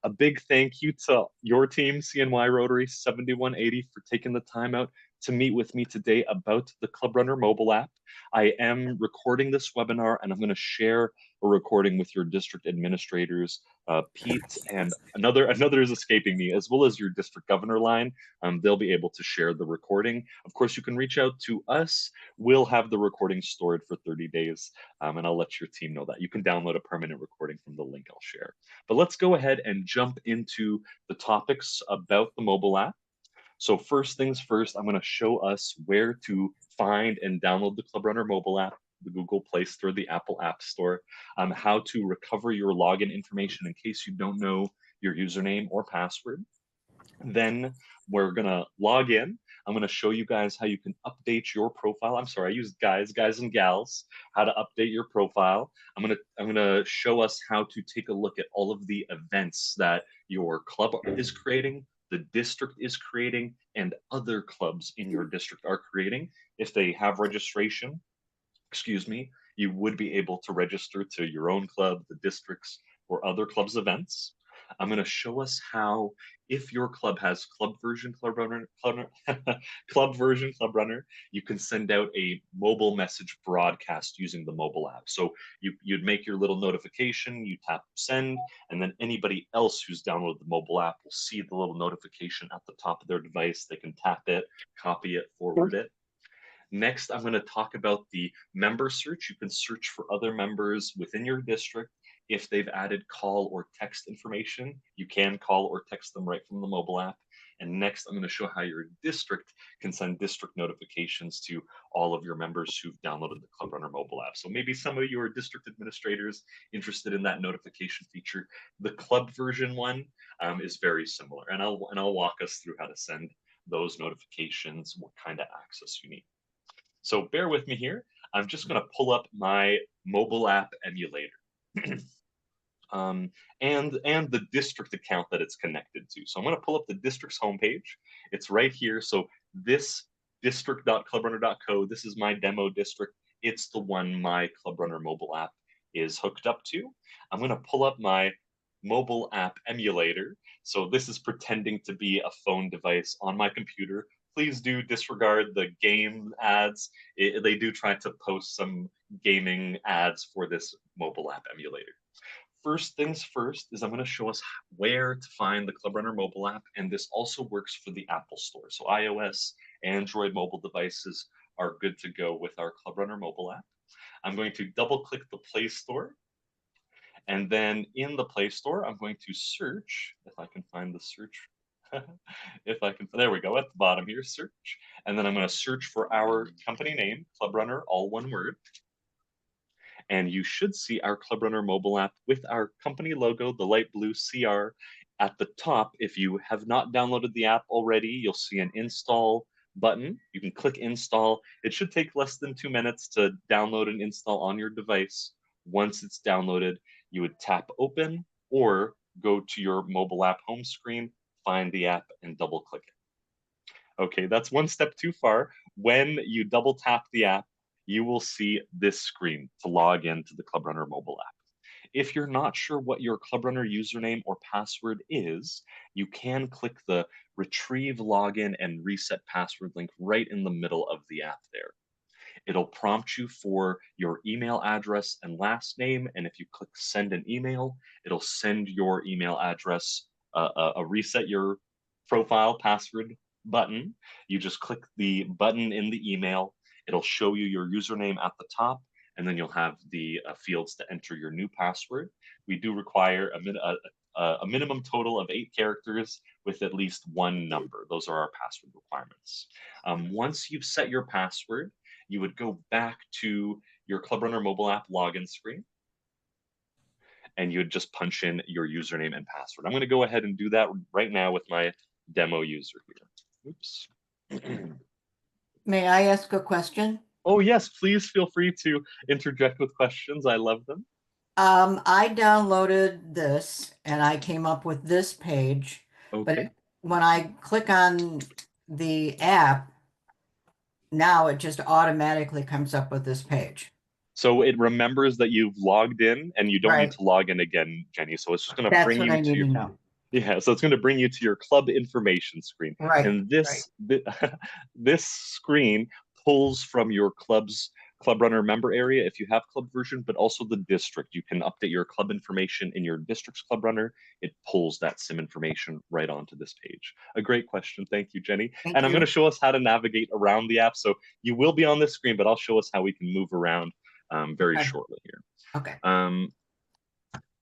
A big thank you to your team, CNY Rotary 7180, for taking the time out to meet with me today about the ClubRunner mobile app. I am recording this webinar and I'm going to share a recording with your district administrators, Pete, and another is escaping me, as well as your district governor line. They'll be able to share the recording. Of course, you can reach out to us. We'll have the recording stored for 30 days, and I'll let your team know that. You can download a permanent recording from the link I'll share. But let's go ahead and jump into the topics about the mobile app. So first things first, I'm going to show us where to find and download the ClubRunner mobile app, the Google Play Store, the Apple App Store, how to recover your login information in case you don't know your username or password. Then we're going to log in. I'm going to show you guys how you can update your profile. I'm sorry, I used guys and gals, how to update your profile. I'm going to show us how to take a look at all of the events that your club is creating, the district is creating, and other clubs in your district are creating. If they have registration, you would be able to register to your own club, the district's, or other clubs' events. I'm going to show us how, if your club has club version ClubRunner, you can send out a mobile message broadcast using the mobile app. So you'd make your little notification, you tap send, and then anybody else who's downloaded the mobile app will see the little notification at the top of their device. They can tap it, copy it, forward it. Next, I'm going to talk about the member search. You can search for other members within your district. If they've added call or text information, you can call or text them right from the mobile app. And next, I'm going to show how your district can send district notifications to all of your members who've downloaded the ClubRunner mobile app. So maybe some of you are district administrators interested in that notification feature. The club version one is very similar, and I'll walk us through how to send those notifications, what kind of access you need. So bear with me here. I'm just going to pull up my mobile app emulator. And the district account that it's connected to. So I'm going to pull up the district's homepage. It's right here. So this district.clubrunner.co, this is my demo district. It's the one my ClubRunner mobile app is hooked up to. I'm going to pull up my mobile app emulator. So this is pretending to be a phone device on my computer. Please do disregard the game ads. They do try to post some gaming ads for this mobile app emulator. First things first is I'm going to show us where to find the ClubRunner mobile app, and this also works for the Apple Store. So iOS, Android mobile devices are good to go with our ClubRunner mobile app. I'm going to double click the Play Store, and then in the Play Store, I'm going to search, if I can find the search, there we go, at the bottom here, search. And then I'm going to search for our company name, ClubRunner, all one word. And you should see our ClubRunner mobile app with our company logo, the light blue CR, at the top. If you have not downloaded the app already, you'll see an install button. You can click install. It should take less than 2 minutes to download and install on your device. Once it's downloaded, you would tap open or go to your mobile app home screen, find the app, and double click it. Okay, that's one step too far. When you double tap the app, you will see this screen to log into the ClubRunner mobile app. If you're not sure what your ClubRunner username or password is, you can click the retrieve login and reset password link right in the middle of the app there. It'll prompt you for your email address and last name, and if you click send an email, it'll send your email address a reset your profile password button. You just click the button in the email. It'll show you your username at the top, and then you'll have the fields to enter your new password. We do require a minimum total of 8 characters with at least one number. Those are our password requirements. Once you've set your password, you would go back to your ClubRunner mobile app login screen, and you would just punch in your username and password. I'm going to go ahead and do that right now with my demo user here. Oops. May I ask a question? Oh, yes, please feel free to interject with questions. I love them. I downloaded this and I came up with this page, Okay. but when I click on the app, now it just automatically comes up with this page. So it remembers that you've logged in and you don't need Right. to log in again, Jenny. So it's just going to That's bring what you I need to to know. Yeah, so it's going to bring you to your club information screen. Right, And right. this screen pulls from your club's ClubRunner member area if you have club version, but also the district. You can update your club information in your district's ClubRunner. It pulls that sim information right onto this page. A great question. Thank you, Jenny. Thank And I'm going to you. show us how to navigate around the app. So you will be on this screen, but I'll show us how we can move around very Okay. shortly here. Okay.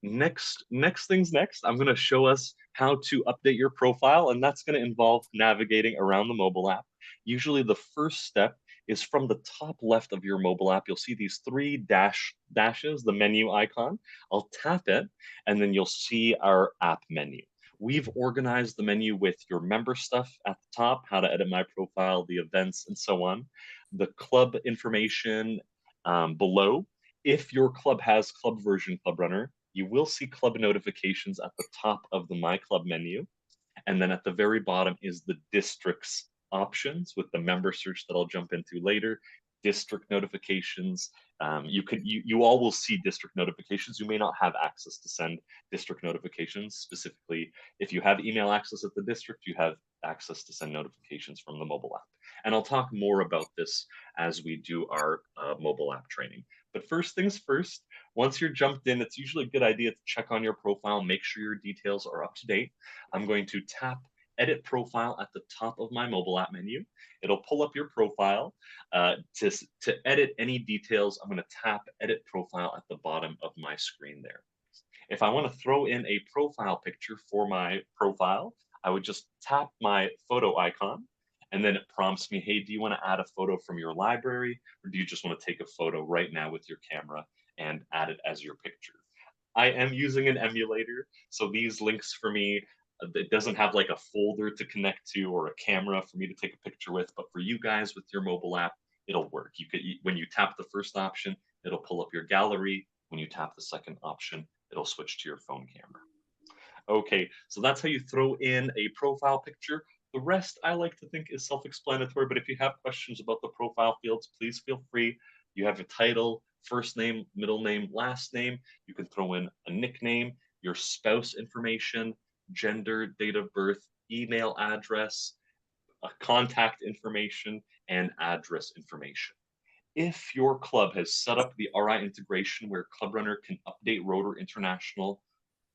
Next things next, I'm going to show us how to update your profile, and that's going to involve navigating around the mobile app. Usually the first step is from the top left of your mobile app. You'll see these three dashes, the menu icon. I'll tap it, and then you'll see our app menu. We've organized the menu with your member stuff at the top, how to edit my profile, the events, and so on. The club information below. If your club has club version ClubRunner, you will see club notifications at the top of the My Club menu. And then at the very bottom is the districts options with the member search that I'll jump into later, district notifications. You all will see district notifications. You may not have access to send district notifications. Specifically, if you have email access at the district, you have access to send notifications from the mobile app. And I'll talk more about this as we do our mobile app training. But first things first, once you're jumped in, it's usually a good idea to check on your profile, make sure your details are up to date. I'm going to tap edit profile at the top of my mobile app menu. It'll pull up your profile. To edit any details, I'm going to tap edit profile at the bottom of my screen there. If I want to throw in a profile picture for my profile, I would just tap my photo icon, and then it prompts me, hey, do you want to add a photo from your library, or do you just want to take a photo right now with your camera and add it as your picture? I am using an emulator, so these links for me, it doesn't have like a folder to connect to or a camera for me to take a picture with, but for you guys with your mobile app, it'll work. When you tap the first option, it'll pull up your gallery. When you tap the second option, it'll switch to your phone camera. Okay, so that's how you throw in a profile picture. The rest I like to think is self-explanatory, but if you have questions about the profile fields, please feel free. You have a title, first name, middle name, last name. You can throw in a nickname, your spouse information, gender, date of birth, email address, contact information, and address information. If your club has set up the RI integration where ClubRunner can update Rotor International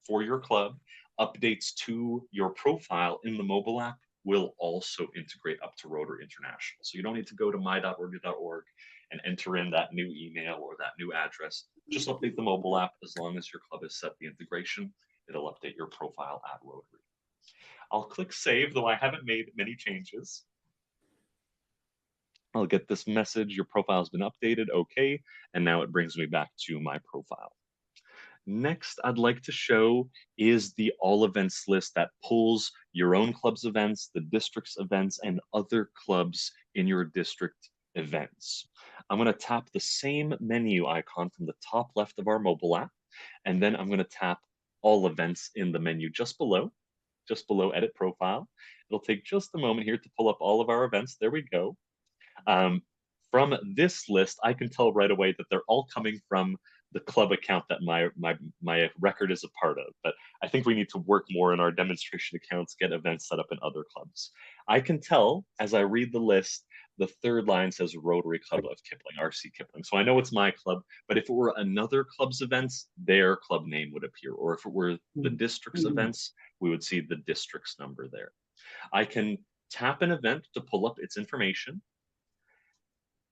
for your club, updates to your profile in the mobile app will also integrate up to Rotor International. So you don't need to go to my.org.org and enter in that new email or that new address. Just update the mobile app as long as your club has set the integration. It'll update your profile at Rotary. I'll click save, though I haven't made many changes. I'll get this message, your profile has been updated, okay, and now it brings me back to my profile. Next, I'd like to show is the all events list that pulls your own club's events, the district's events, and other clubs in your district events. I'm going to tap the same menu icon from the top left of our mobile app, and then I'm going to tap all events in the menu just below edit profile. It'll take just a moment here to pull up all of our events. There we go. From this list, I can tell right away that they're all coming from the club account that my record is a part of. But I think we need to work more in our demonstration accounts, get events set up in other clubs. I can tell as I read the list, the third line says Rotary Club of Kipling, RC Kipling. So I know it's my club, but if it were another club's events, their club name would appear. Or if it were the district's events, we would see the district's number there. I can tap an event to pull up its information.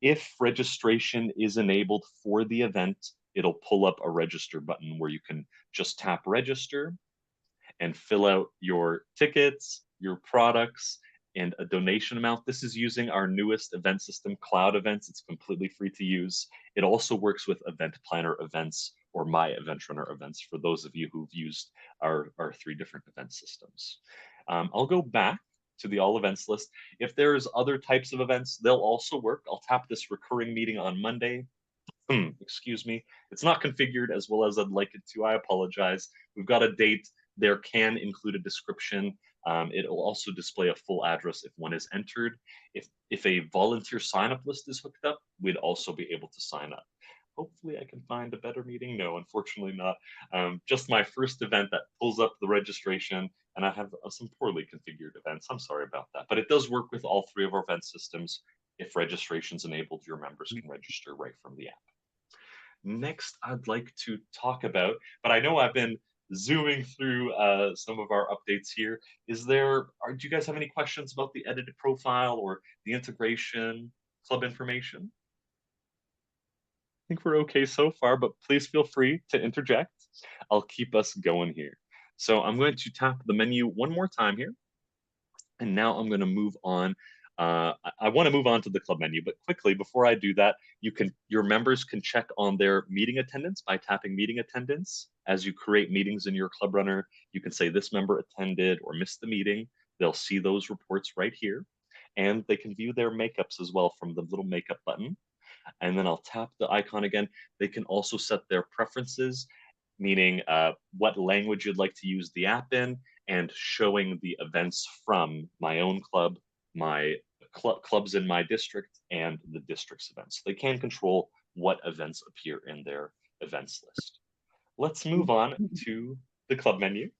If registration is enabled for the event, it'll pull up a register button where you can just tap register and fill out your tickets, your products, and a donation amount. This is using our newest event system, Cloud Events. It's completely free to use. It also works with Event Planner events or My Event Runner events for those of you who've used our three different event systems. I'll go back to the all events list. If there's other types of events, they'll also work. I'll tap this recurring meeting on Monday. Excuse me. It's not configured as well as I'd like it to. I apologize. We've got a date. There can include a description. It'll also display a full address if one is entered. If a volunteer sign-up list is hooked up, we'd also be able to sign up. Hopefully I can find a better meeting. No, unfortunately not. Just my first event that pulls up the registration, and I have some poorly configured events. I'm sorry about that, but it does work with all three of our event systems. If registration's enabled, your members can register right from the app. Next, I'd like to talk about, but I know I've been zooming through some of our updates here. Do you guys have any questions about the edited profile or the integration, club information? I think we're okay so far, but please feel free to interject. I'll keep us going here. So I'm going to tap the menu one more time here. And now I'm going to move on. I want to move on to the club menu, but quickly before I do that, your members can check on their meeting attendance by tapping meeting attendance. As you create meetings in your ClubRunner, you can say this member attended or missed the meeting. They'll see those reports right here, and they can view their makeups as well from the little makeup button. And then I'll tap the icon again. They can also set their preferences, meaning what language you'd like to use the app in, and showing the events from my own club, my clubs in my district, and the district's events. They can control what events appear in their events list. Let's move on to the club menu.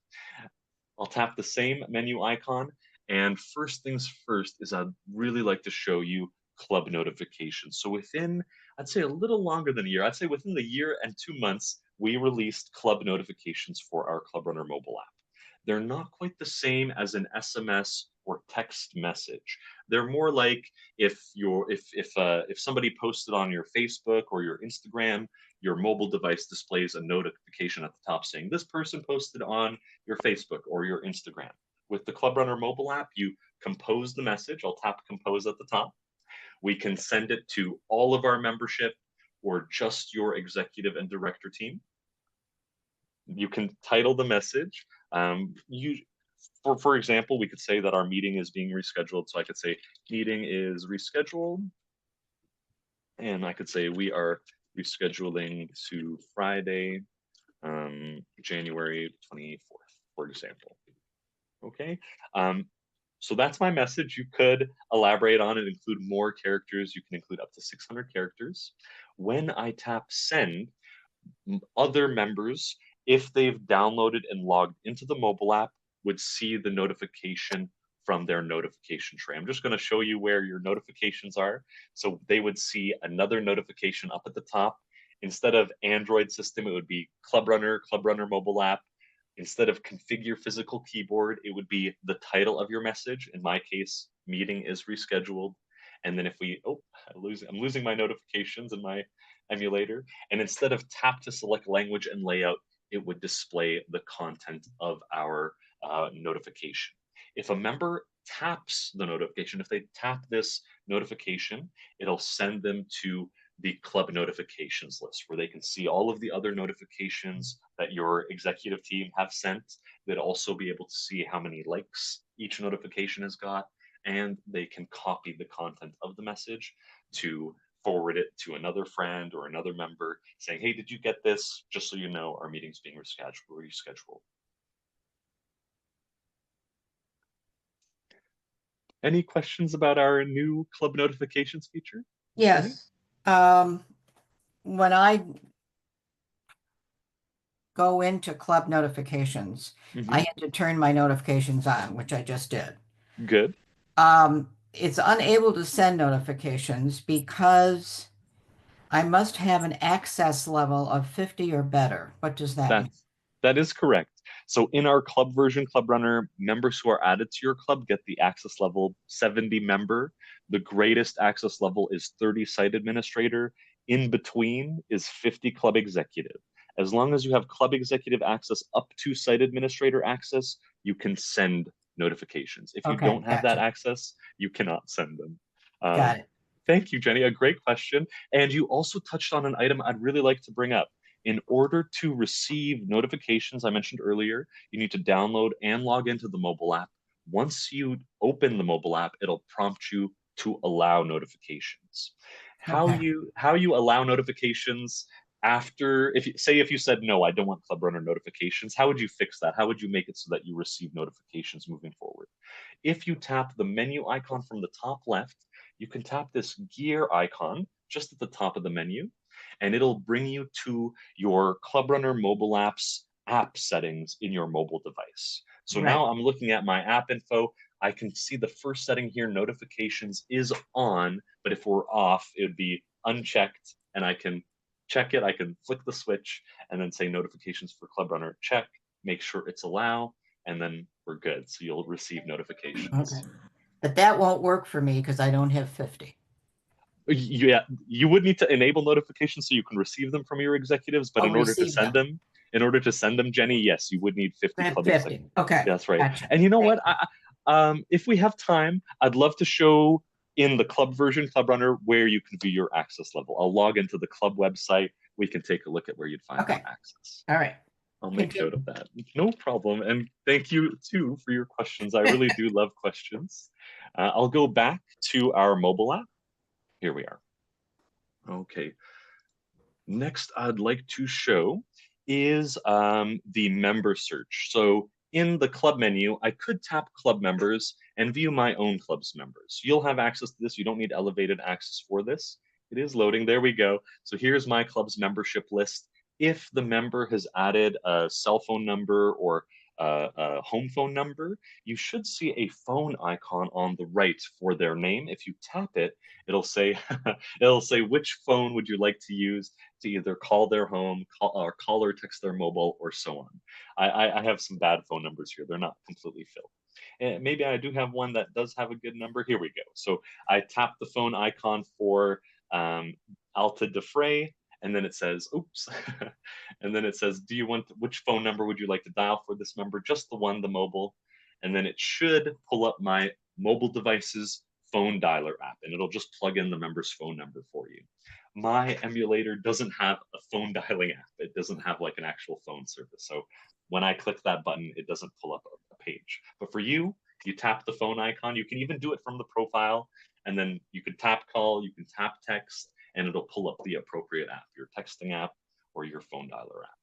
I'll tap the same menu icon. And first things first is I'd really like to show you club notifications. So within, I'd say a little longer than a year, I'd say within the year and 2 months, we released club notifications for our ClubRunner mobile app. They're not quite the same as an SMS or text message. They're more like if somebody posted on your Facebook or your Instagram, your mobile device displays a notification at the top saying this person posted on your Facebook or your Instagram. With the ClubRunner mobile app, you compose the message. I'll tap compose at the top. We can send it to all of our membership or just your executive and director team. You can title the message. For example, we could say that our meeting is being rescheduled. So I could say meeting is rescheduled. And I could say we are rescheduling to Friday, January 24th, for example. Okay. So that's my message. You could elaborate on it, include more characters. You can include up to 600 characters. When I tap send, other members, if they've downloaded and logged into the mobile app, would see the notification from their notification tray. I'm just going to show you where your notifications are. So they would see another notification up at the top. Instead of Android system, it would be ClubRunner, ClubRunner mobile app. Instead of configure physical keyboard, it would be the title of your message. In my case, meeting is rescheduled. And then if we, I'm losing my notifications in my emulator. And instead of tap to select language and layout, it would display the content of our notification. If a member taps the notification, if they tap this notification, it'll send them to the club notifications list where they can see all of the other notifications that your executive team have sent. They'd also be able to see how many likes each notification has got, and they can copy the content of the message to forward it to another friend or another member saying, hey, did you get this? Just so you know, our meeting's being rescheduled. Any questions about our new club notifications feature? Yes. When I go into club notifications, I had to turn my notifications on, which I just did. Good. It's unable to send notifications because I must have an access level of 50 or better. What does that mean? That is correct. So in our club version, ClubRunner, members who are added to your club get the access level 70 member. The greatest access level is 30 site administrator. In between is 50 club executive. As long as you have club executive access up to site administrator access, you can send notifications. If you don't have that access, you cannot send them. Got it. Thank you, Jenny. A great question. And you also touched on an item I'd really like to bring up. In order to receive notifications, I mentioned earlier, you need to download and log into the mobile app. Once you open the mobile app, it'll prompt you to allow notifications. How you allow notifications after, if you said, no, I don't want ClubRunner notifications, how would you fix that? How would you make it so that you receive notifications moving forward? If you tap the menu icon from the top left, you can tap this gear icon just at the top of the menu, and it'll bring you to your ClubRunner mobile apps app settings in your mobile device. So Right. now I'm looking at my app info. I can see the first setting here, notifications is on, but if we're off, it would be unchecked, and I can check it. I can flick the switch and then say notifications for ClubRunner, check, make sure it's allow, and then we're good. So you'll receive Okay. notifications. But that won't work for me because I don't have 50. Yeah, you would need to enable notifications so you can receive them from your executives, but I'll receive them. in order to send them, Jenny, yes, you would need 50 I have club 50. executives. Okay. Yeah, that's right. Gotcha. And you know Thank what? you. If we have time, I'd love to show in the club version, ClubRunner, where you can view your access level. I'll log into the club website. We can take a look at where you'd find more Okay. access. All right. I'll make note Continue. of that. No problem. And thank you too for your questions. I really do love questions. I'll go back to our mobile app. Here we are. Okay. Next, I'd like to show is the member search. So in the club menu, I could tap club members and view my own club's members. You'll have access to this. You don't need elevated access for this. It is loading. There we go. So here's my club's membership list. If the member has added a cell phone number or a home phone number, you should see a phone icon on the right for their name. If you tap it, it'll say it'll say which phone would you like to use to either call their home, call or text their mobile, or so on. I have some bad phone numbers here. They're not completely filled. And maybe I do have one that does have a good number. Here we go. So I tap the phone icon for Alta Defray, and then it says, oops, and then it says, do you want, which phone number would you like to dial for this member? Just the one, the mobile. And then it should pull up my mobile device's phone dialer app, and it'll just plug in the member's phone number for you. My emulator doesn't have a phone dialing app. It doesn't have like an actual phone service. So when I click that button, it doesn't pull up a page. But for you, you tap the phone icon. You can even do it from the profile, and then you can tap call, you can tap text, and it'll pull up the appropriate app, your texting app or your phone dialer app.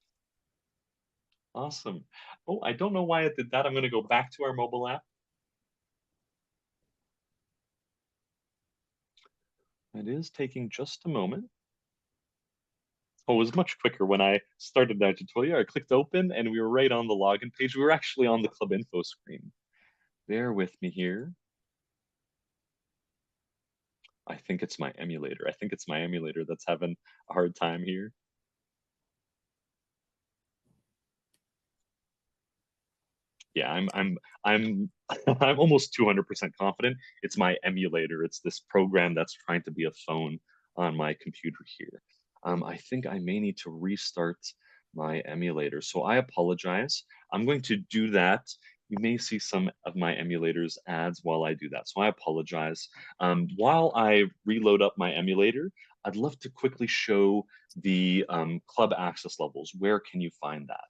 Awesome. Oh, I don't know why it did that. I'm going to go back to our mobile app. It is taking just a moment. Oh, it was much quicker when I started that tutorial. I clicked open and we were right on the login page. We were actually on the club info screen. Bear with me here. I think it's my emulator. I think it's my emulator that's having a hard time here. Yeah, I'm I'm almost 200% confident it's my emulator. It's this program that's trying to be a phone on my computer here. I think I may need to restart my emulator. So I apologize. I'm going to do that. You may see some of my emulator's ads while I do that. So I apologize. While I reload up my emulator, I'd love to quickly show the club access levels. Where can you find that?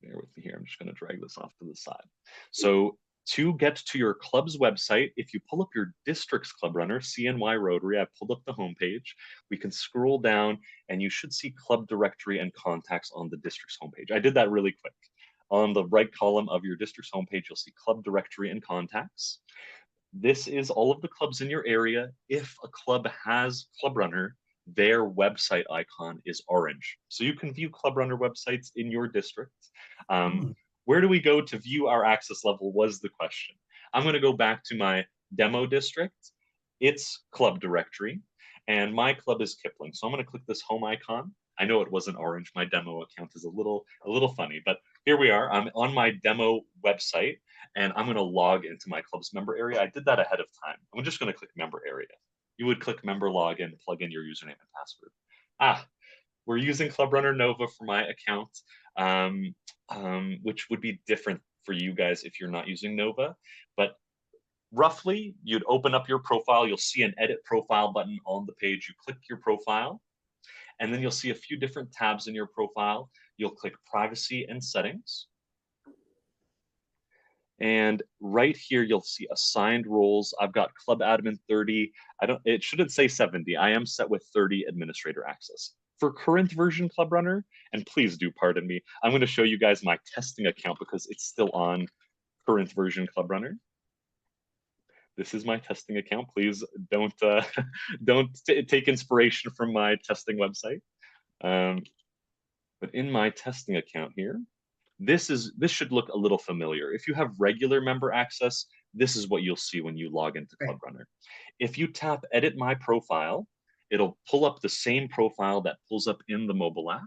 Bear with me here. I'm just going to drag this off to the side. So to get to your club's website, if you pull up your district's ClubRunner, CNY Rotary, I pulled up the homepage. We can scroll down and you should see club directory and contacts on the district's homepage. I did that really quick. On the right column of your district's homepage, you'll see club directory and contacts. This is all of the clubs in your area. If a club has ClubRunner, their website icon is orange. So you can view ClubRunner websites in your district. Hmm. Where do we go to view our access level was the question. I'm going to go back to my demo district. It's club directory, and my club is Kipling. So I'm going to click this home icon. I know it wasn't orange. My demo account is a little funny, but here we are. I'm on my demo website, and I'm going to log into my club's member area. I did that ahead of time. I'm just going to click member area. You would click member login, plug in your username and password. We're using ClubRunner Nova for my account, which would be different for you guys if you're not using Nova. But roughly, you'd open up your profile. You'll see an edit profile button on the page. You click your profile, and then you'll see a few different tabs in your profile. You'll click privacy and settings. And right here, you'll see assigned roles. I've got club admin 30. It shouldn't say 70. I am set with 30 administrator access. For current version ClubRunner, and please do pardon me, I'm going to show you guys my testing account because it's still on current version ClubRunner. This is my testing account. Please don't don't take inspiration from my testing website. Um, but in my testing account here, this should look a little familiar. If you have regular member access, this is what you'll see when you log into Right. ClubRunner. If you tap Edit My Profile, it'll pull up the same profile that pulls up in the mobile app.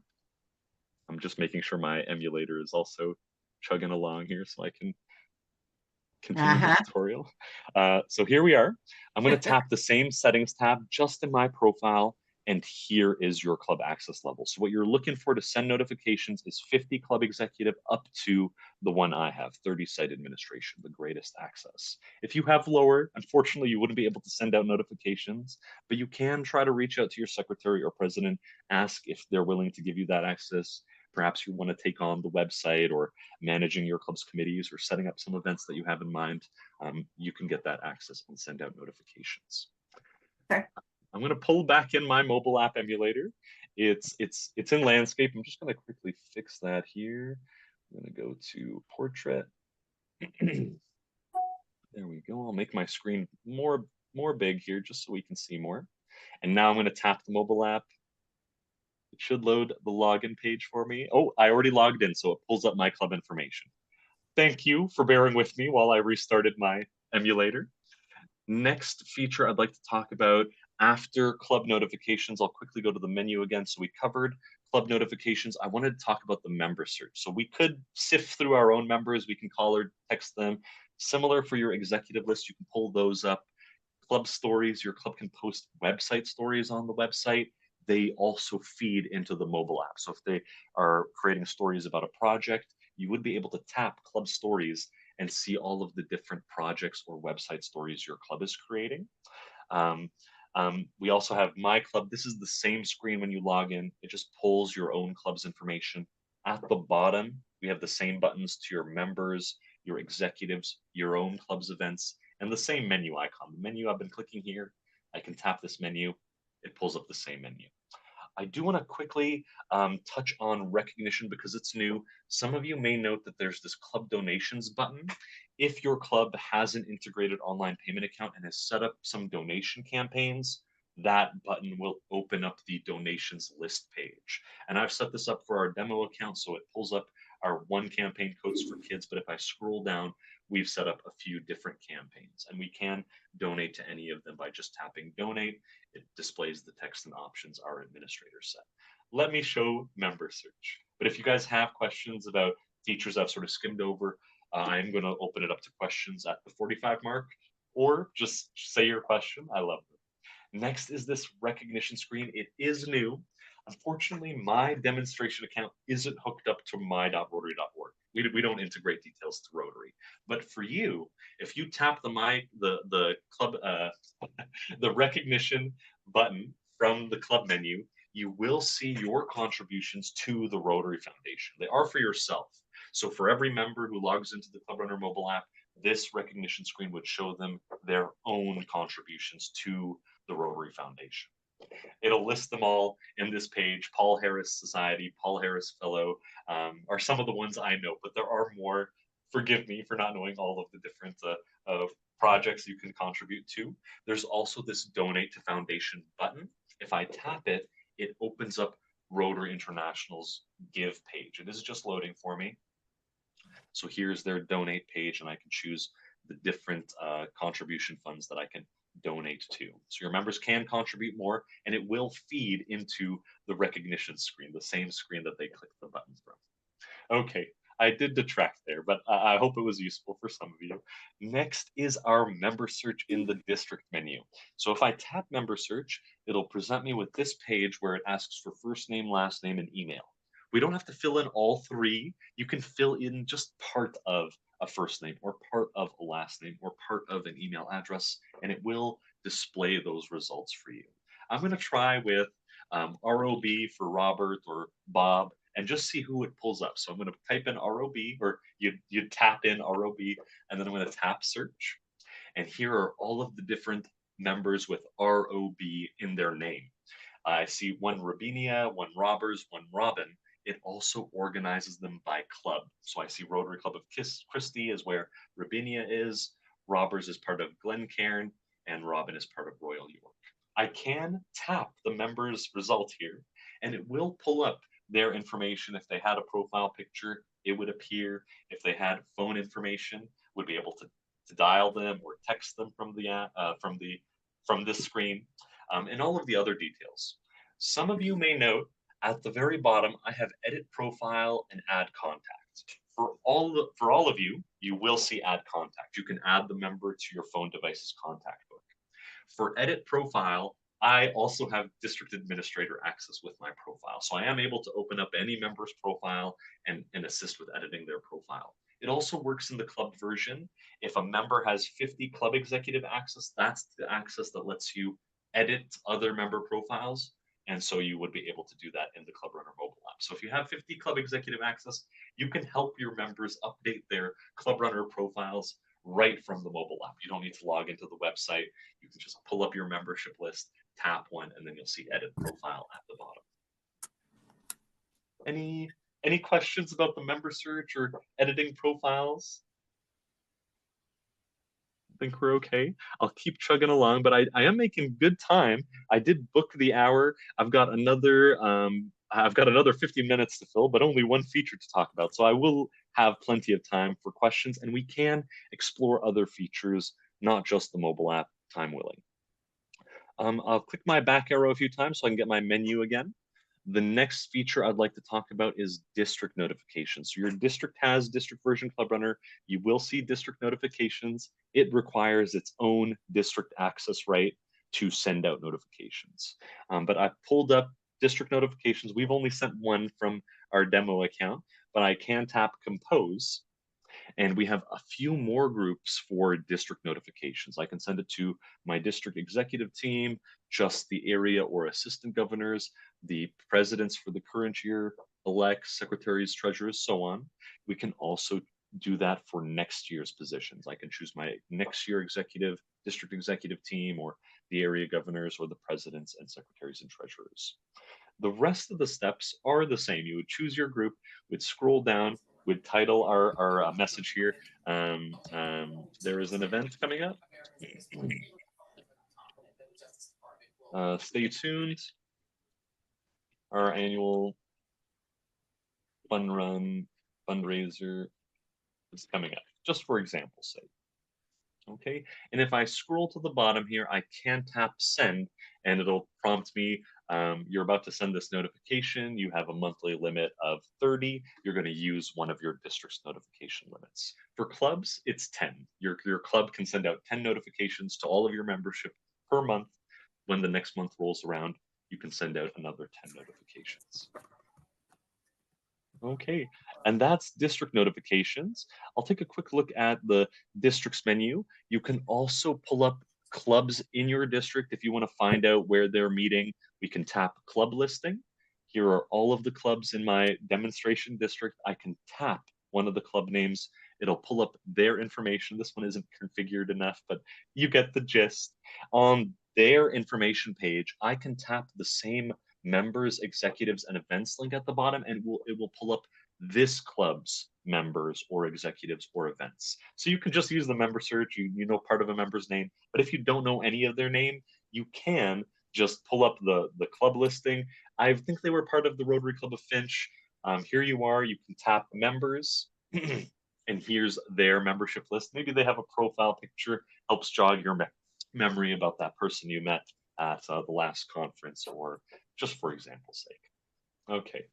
I'm just making sure my emulator is also chugging along here so I can continue the Uh-huh. tutorial. So here we are. I'm going to tap the same settings tab just in my profile, and here is your club access level. So what you're looking for to send notifications is 50 club executive up to the one I have, 30 site administration, the greatest access. If you have lower, unfortunately, you wouldn't be able to send out notifications, but you can try to reach out to your secretary or president, ask if they're willing to give you that access. Perhaps you want to take on the website or managing your club's committees or setting up some events that you have in mind. You can get that access and send out notifications. Okay. I'm going to pull back in my mobile app emulator. It's in landscape. I'm just going to quickly fix that here. I'm going to go to portrait. There we go. I'll make my screen more big here just so we can see more. And now I'm going to tap the mobile app. It should load the login page for me. Oh, I already logged in, so it pulls up my club information. Thank you for bearing with me while I restarted my emulator. Next feature I'd like to talk about after club notifications, I'll quickly go to the menu again. So we covered club notifications. I wanted to talk about the member search. So we could sift through our own members. We can call or text them. Similar for your executive list, you can pull those up. Club stories, your club can post website stories on the website. They also feed into the mobile app. So if they are creating stories about a project, you would be able to tap club stories and see all of the different projects or website stories your club is creating. Um, we also have My Club. This is the same screen when you log in. It just pulls your own club's information. At the bottom, we have the same buttons to your members, your executives, your own club's events, and the same menu icon. The menu I've been clicking here, I can tap this menu. It pulls up the same menu. I do want to quickly touch on recognition because it's new. Some of you may note that there's this club donations button. If your club has an integrated online payment account and has set up some donation campaigns, that button will open up the donations list page. And I've set this up for our demo account, so it pulls up our one campaign codes for kids. But if I scroll down, we've set up a few different campaigns, and we can donate to any of them by just tapping donate. It displays the text and options our administrator set. Let me show member search. But if you guys have questions about features I've sort of skimmed over, I'm going to open it up to questions at the 45 mark, or just say your question. I love them. Next is this recognition screen. It is new. Unfortunately, my demonstration account isn't hooked up to my.rotary.org. We don't integrate details to Rotary. But for you, if you tap the club the recognition button from the club menu, you will see your contributions to the Rotary Foundation. They are for yourself. So for every member who logs into the ClubRunner mobile app, this recognition screen would show them their own contributions to the Rotary Foundation. It'll list them all in this page. Paul Harris Society, Paul Harris Fellow are some of the ones I know, but there are more. Forgive me for not knowing all of the different projects you can contribute to. There's also this Donate to Foundation button. If I tap it, it opens up Rotary International's Give page. It is just loading for me. So here's their donate page, and I can choose the different contribution funds that I can donate to. So your members can contribute more, and it will feed into the recognition screen, the same screen that they click the button from. Okay, I did detract there, but I hope it was useful for some of you. Next is our member search in the district menu. So if I tap member search, it'll present me with this page where it asks for first name, last name, and email. We don't have to fill in all three. You can fill in just part of a first name or part of a last name or part of an email address, and it will display those results for you. I'm going to try with ROB for Robert or Bob and just see who it pulls up. So I'm going to type in ROB, or you tap in ROB, and then I'm going to tap search. And here are all of the different members with ROB in their name. I see one Robinia, one Robbers, one Robin. It also organizes them by club. So I see Rotary Club of Christie is where Robinia is. Robbers is part of Glencairn, and Robin is part of Royal York. I can tap the member's result here, and it will pull up their information. If they had a profile picture, it would appear. If they had phone information, would be able to dial them or text them from this screen, and all of the other details. Some of you may note at the very bottom, I have edit profile and add contact. For all of you, you will see add contact. You can add the member to your phone device's contact book. For edit profile, I also have district administrator access with my profile. So I am able to open up any member's profile and assist with editing their profile. It also works in the club version. If a member has 50 club executive access, that's the access that lets you edit other member profiles. And so you would be able to do that in the ClubRunner mobile app. So if you have 50 club executive access, you can help your members update their ClubRunner profiles right from the mobile app. You don't need to log into the website. You can just pull up your membership list, tap one, and then you'll see edit profile at the bottom. Any questions about the member search or editing profiles? I think we're okay. I'll keep chugging along, but I am making good time. I did book the hour. I've got another 50 minutes to fill, but only one feature to talk about. So I will have plenty of time for questions, and we can explore other features, not just the mobile app, time willing. I'll click my back arrow a few times so I can get my menu again. The next feature I'd like to talk about is district notifications. So your district has district version ClubRunner. You will see district notifications. It requires its own district access right to send out notifications. But I pulled up district notifications. We've only sent one from our demo account, but I can tap compose. And we have a few more groups for district notifications. I can send it to my district executive team, just the area or assistant governors, the presidents for the current year, elects, secretaries, treasurers, so on. We can also do that for next year's positions. I can choose my next year district executive team, or the area governors, or the presidents and secretaries and treasurers. The rest of the steps are the same. You would choose your group, would scroll down, would title our message here. There is an event coming up. Stay tuned. Our annual fun run fundraiser is coming up, just for example's sake. Okay, and if I scroll to the bottom here, I can tap send, and it'll prompt me, you're about to send this notification. You have a monthly limit of 30. You're going to use one of your district's notification limits. For clubs, it's 10. Your club can send out 10 notifications to all of your membership per month. When the next month rolls around, you can send out another 10 notifications. Okay, and that's district notifications. I'll take a quick look at the districts menu. You can also pull up clubs in your district. If you want to find out where they're meeting, we can tap club listing. Here are all of the clubs in my demonstration district. I can tap one of the club names. It'll pull up their information. This one isn't configured enough, but you get the gist. On their information page, I can tap the same members, executives, and events link at the bottom, and it will pull up this club's members or executives or events. So you can just use the member search. You know part of a member's name, but if you don't know any of their name, you can just pull up the club listing. I think they were part of the Rotary Club of Finch. Here you are. You can tap members. And here's their membership list. Maybe they have a profile picture, helps jog your memory about that person you met at the last conference, or just for example's sake. Okay,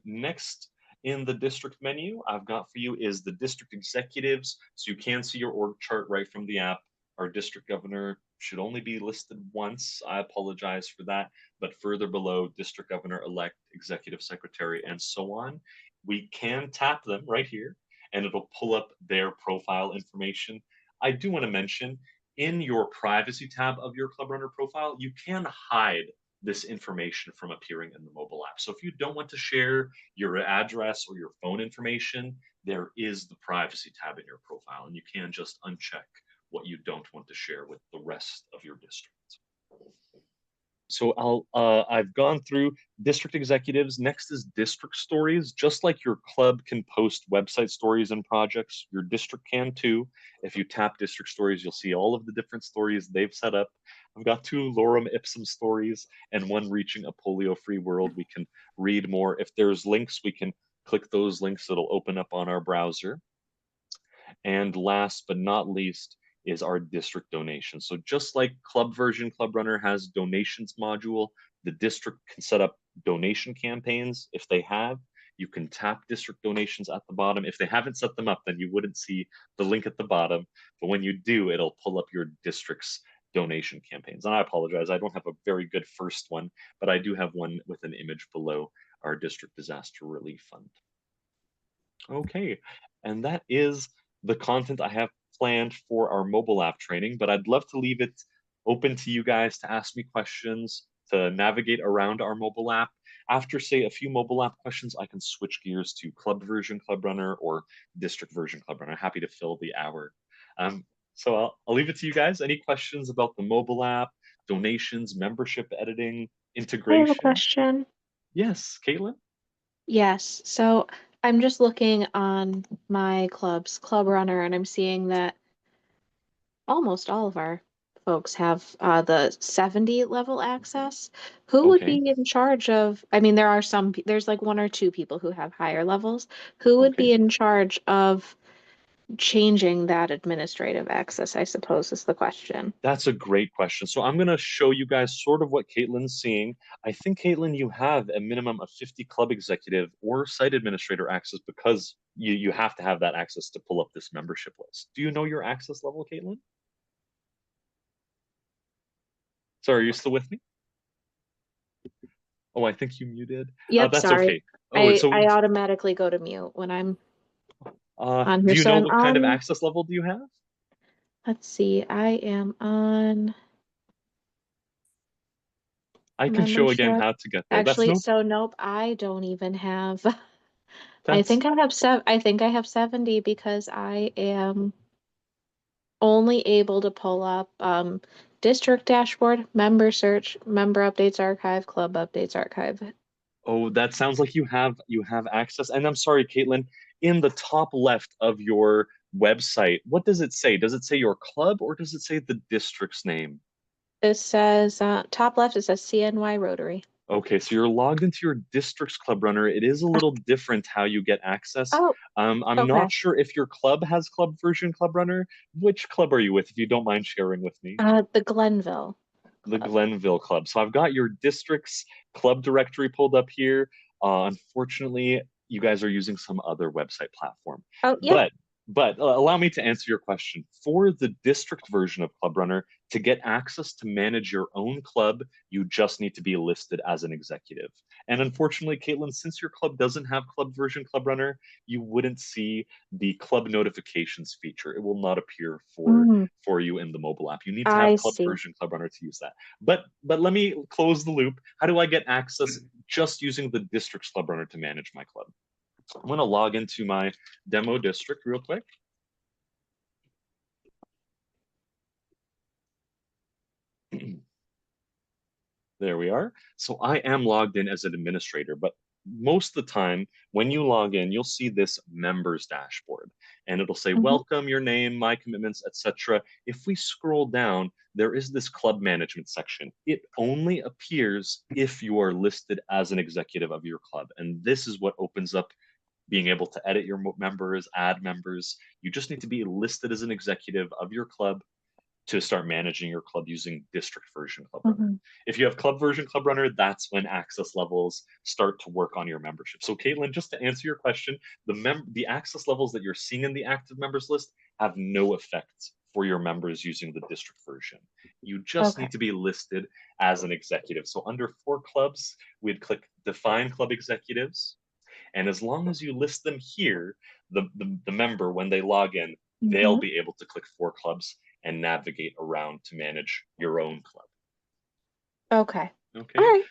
next in the district menu I've got for you is the district executives. So you can see your org chart right from the app. Our district governor should only be listed once. I apologize for that, but further below, district governor elect, executive secretary, and so on. We can tap them right here, and it'll pull up their profile information. I do want to mention, in your privacy tab of your ClubRunner profile, you can hide this information from appearing in the mobile app. So if you don't want to share your address or your phone information, there is the privacy tab in your profile, and you can just uncheck what you don't want to share with the rest of your district. So I've gone through district executives. Next is district stories. Just like your club can post website stories and projects, your district can too. If you tap district stories, you'll see all of the different stories they've set up. I've got two lorem ipsum stories and one reaching a polio-free world. We can read more. If there's links, we can click those links. It'll open up on our browser. And last but not least is our district donations. So just like ClubRunner has donations module, the district can set up donation campaigns if they have. You can tap district donations at the bottom. If they haven't set them up, then you wouldn't see the link at the bottom. But when you do, it'll pull up your district's donation campaigns. And I apologize, I don't have a very good first one, but I do have one with an image below our district disaster relief fund. Okay, and that is the content I have planned for our mobile app training, but I'd love to leave it open to you guys to ask me questions, to navigate around our mobile app. After, say, a few mobile app questions, I can switch gears to club version ClubRunner or district version ClubRunner. Happy to fill the hour. So I'll leave it to you guys. Any questions about the mobile app, donations, membership editing, I have a integration? question. Yes, Caitlin? Yes, so I'm just looking on my club's Club Runner and I'm seeing that almost all of our folks have the 70 level access. Who would Okay, be in charge of, I mean, there are there's like one or two people who have higher levels. Who would okay. be in charge of changing that administrative access, I suppose is the question. That's a great question. So I'm going to show you guys sort of what Caitlin's seeing. I think, Caitlin, you have a minimum of 50 club executive or site administrator access because you have to have that access to pull up this membership list. Do you know your access level, Caitlin? Sorry, are you still with me? Oh, I think you muted. Yep, That's sorry. okay. Oh, so I automatically go to mute when I'm on do here. you So know I'm what kind of on, access level do you have? let's see, I am on I can show again membership. how to get there. That's Actually, no, so nope, I don't even have that's, I think I have 70 because I am only able to pull up district dashboard, member search, member updates archive, club updates archive. oh, that sounds like you have access. And I'm sorry, Caitlin, in the top left of your website, what does it say? Does it say your club or does it say the district's name? It says top left, it says CNY Rotary. Okay, so you're logged into your district's club runner. It is a little different how you get access. Oh, I'm okay. not sure if your club has club version club runner. Which club are you with, if you don't mind sharing with me? The Glenville The Club. Glenville Club. So I've got your district's club directory pulled up here. Unfortunately, you guys are using some other website platform. Oh, yep. But allow me to answer your question. For the district version of ClubRunner, to get access to manage your own club, you just need to be listed as an executive. And unfortunately, Caitlin, since your club doesn't have club version ClubRunner, you wouldn't see the club notifications feature. It will not appear Mm, for you in the mobile app. You need to have I club see. version ClubRunner to use that. But let me close the loop. How do I get access just using the district's ClubRunner to manage my club? I'm going to log into my demo district real quick. There we are. So I am logged in as an administrator, but most of the time when you log in, you'll see this members dashboard and it'll say, Mhm. welcome, your name, my commitments, etc. If we scroll down, there is this club management section. It only appears if you are listed as an executive of your club. And this is what opens up being able to edit your members, add members. You just need to be listed as an executive of your club to start managing your club using district version ClubRunner. Mhm. If you have club version ClubRunner, that's when access levels start to work on your membership. So Caitlin, just to answer your question, the access levels that you're seeing in the active members list have no effect for your members using the district version. You just Okay. need to be listed as an executive. So under for clubs, we'd click define club executives. And as long as you list them here, the member, when they log in, they'll Mhm. be able to click for clubs and navigate around to manage your own club. Okay. All Okay. right.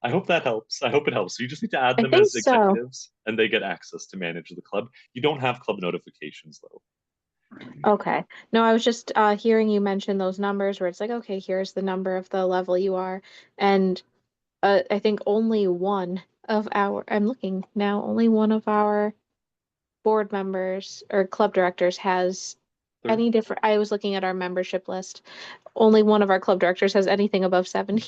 I hope that helps. I hope it helps. So you just need to add I them think as so. executives and they get access to manage the club. You don't have club notifications though. Okay. No, I was just hearing you mention those numbers where it's like, okay, here's the number of the level you are. And I think only one of our, I'm looking now, only one of our board members or club directors has Third. any different. I was looking at our membership list. Only one of our club directors has anything above 70.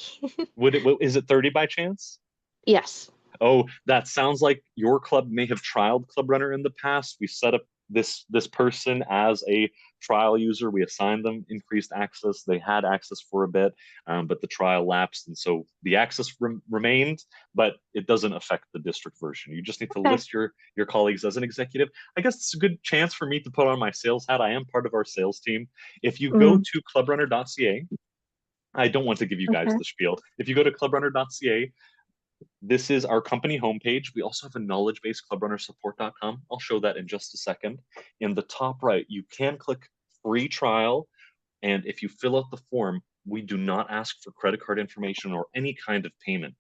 Is it 30 by chance? Yes. Oh, that sounds like your club may have trialed ClubRunner in the past. We set up this person as a trial user. We assigned them increased access. They had access for a bit, but the trial lapsed, and so the access remained, but it doesn't affect the district version. You just need to Okay. list your colleagues as an executive. I guess it's a good chance for me to put on my sales hat. I am part of our sales team. If you go Mm, to clubrunner.ca, I don't want to give you guys okay. the spiel. If you go to clubrunner.ca, this is our company homepage. We also have a knowledge base, clubrunnersupport.com. I'll show that in just a second. In the top right, you can click free trial. And if you fill out the form, we do not ask for credit card information or any kind of payment.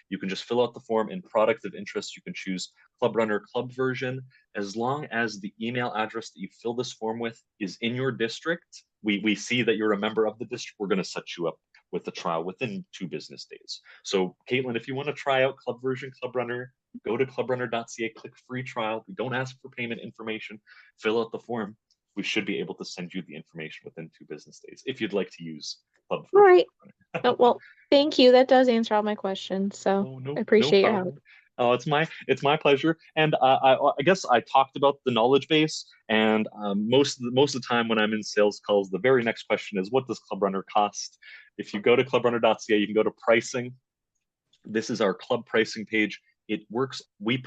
You can just fill out the form. In product of interest, you can choose ClubRunner Club version. As long as the email address that you fill this form with is in your district, we see that you're a member of the district, we're going to set you up with the trial within 2 business days. So, Caitlin, if you want to try out Club version ClubRunner, go to clubrunner.ca, click free trial. We don't ask for payment information. Fill out the form. We should be able to send you the information within 2 business days if you'd like to use Club All version. right. Oh, well, thank you. That does answer all my questions. So Oh, I no appreciate your help. problem. Oh, it's my pleasure. And I guess I talked about the knowledge base, and most of the time when I'm in sales calls, the very next question is, what does ClubRunner cost? If you go to clubrunner.ca, you can go to pricing. This is our club pricing page. It works. We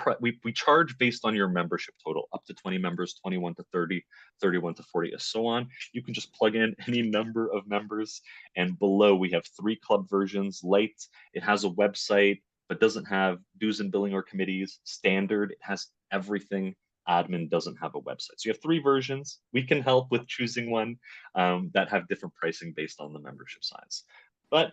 charge based on your membership total, up to 20 members, 21 to 30, 31 to 40, and so on. You can just plug in any number of members. And below, we have 3 club versions. Light, it has a website, but doesn't have dues and billing or committees. Standard, it has everything. Admin doesn't have a website. So you have 3 versions. We can help with choosing one that have different pricing based on the membership size. But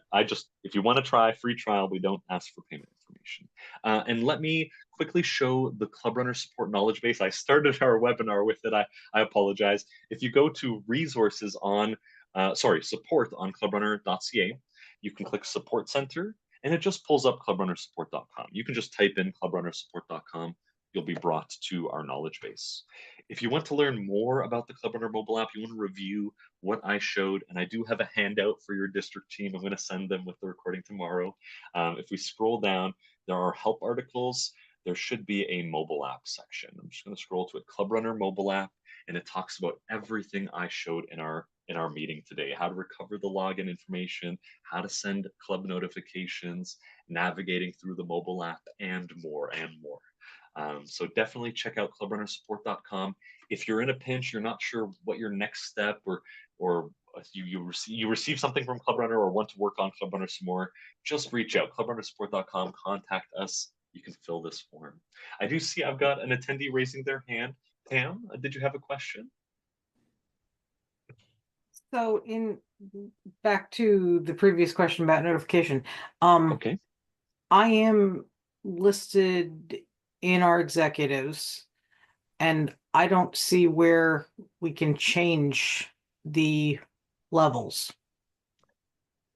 if you want to try free trial, we don't ask for payment information. And let me quickly show the ClubRunner support knowledge base. I started our webinar with it. I apologize. If you go to resources support on clubrunner.ca, you can click support center, and it just pulls up clubrunnersupport.com. You can just type in clubrunnersupport.com. You'll be brought to our knowledge base. If you want to learn more about the ClubRunner mobile app, you want to review what I showed, and I do have a handout for your district team. I'm going to send them with the recording tomorrow. If we scroll down, there are help articles. There should be a mobile app section. I'm just going to scroll to a ClubRunner mobile app, and it talks about everything I showed in our meeting today: how to recover the login information, how to send club notifications, navigating through the mobile app, and more and more. So definitely check out clubrunnersupport.com. If you're in a pinch, you're not sure what your next step, or you receive something from ClubRunner or want to work on ClubRunner some more, just reach out. clubrunnersupport.com, contact us. You can fill this form. I do see I've got an attendee raising their hand. Pam, did you have a question? So back to the previous question about notification. Okay. I am listed in our executives, and I don't see where we can change the levels.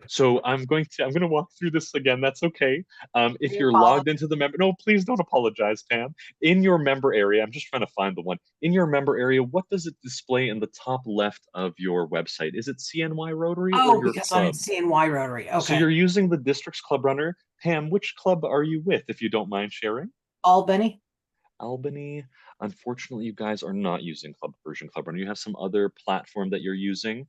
So I'm going to walk through this again. That's okay. If I you're logged into the member, no, please don't apologize, Pam. In your member area, I'm just trying to find the one. In your member area, what does it display in the top left of your website? Is it CNY Rotary or your because I'm in club? CNY Rotary. So Okay. you're using the district's club runner. Pam, which club are you with, if you don't mind sharing? Albany. Albany. Unfortunately, you guys are not using Club version Club Runner. You have some other platform that you're using.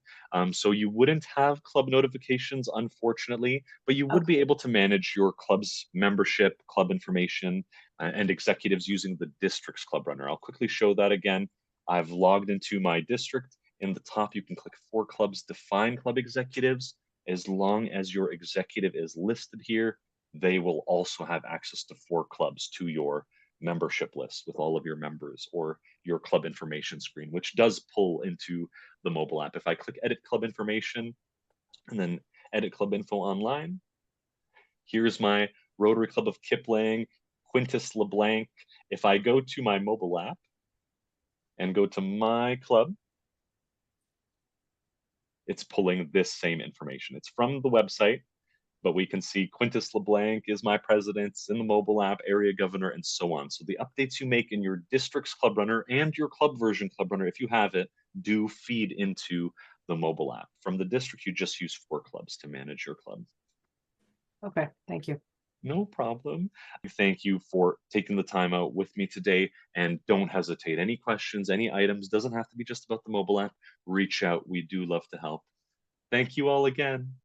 So you wouldn't have club notifications, unfortunately, but you would be able to manage your club's membership, club information, and executives using the district's Club Runner. I'll quickly show that again. I've logged into my district. In the top, you can click for clubs, define club executives. As long as your executive is listed here, they will also have access to 4 clubs to your membership list with all of your members, or your club information screen, which does pull into the mobile app. If I click edit club information and then edit club info online, here's my Rotary Club of Kipling, Quintus LeBlanc. If I go to my mobile app and go to my club, it's pulling this same information. It's from the website, but we can see Quintus LeBlanc is my president in the mobile app, area governor, and so on. So the updates you make in your district's ClubRunner and your club version ClubRunner, if you have it, do feed into the mobile app. From the district, you just use 4 clubs to manage your club. Okay, thank you. No problem. Thank you for taking the time out with me today, and don't hesitate. Any questions, any items, doesn't have to be just about the mobile app. Reach out. We do love to help. Thank you all again.